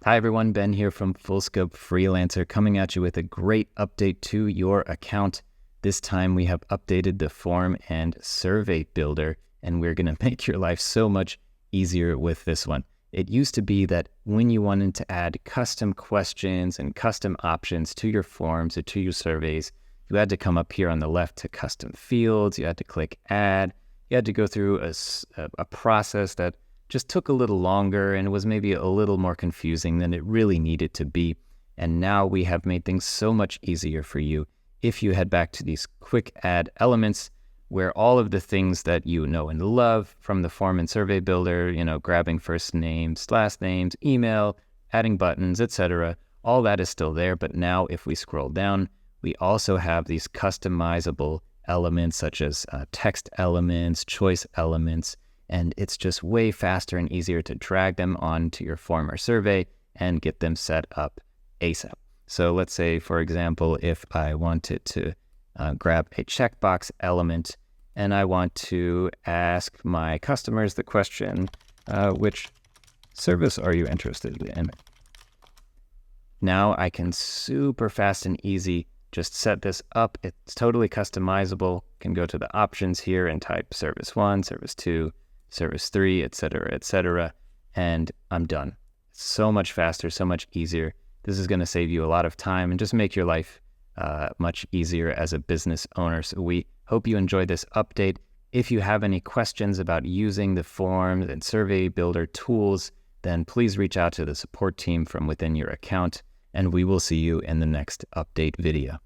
Hi everyone, Ben here from Full Scope Freelancer coming at you with a great update to your account. This time we have updated the form and survey builder, and we're going to make your life so much easier with this one. It used to be that when you wanted to add custom questions and custom options to your forms or to your surveys, you had to come up here on the left to custom fields, you had to click add, you had to go through a process that just took a little longer and was maybe a little more confusing than it really needed to be. And now we have made things so much easier for you if you head back to these quick add elements where all of the things that you know and love from the form and survey builder, grabbing first names, last names, email, adding buttons, etc. All that is still there. But now if we scroll down, we also have these customizable elements such as text elements, choice elements, and it's just way faster and easier to drag them onto your form or survey and get them set up ASAP. So let's say, for example, if I wanted to grab a checkbox element and I want to ask my customers the question, which service are you interested in? Now I can super fast and easy just set this up. It's totally customizable. Can go to the options here and type service 1, service 2, service 3, etc., and I'm done. So much faster, so much easier. This is going to save you a lot of time and just make your life much easier as a business owner. So we hope you enjoyed this update. If you have any questions about using the forms and survey builder tools, then please reach out to the support team from within your account, and we will see you in the next update video.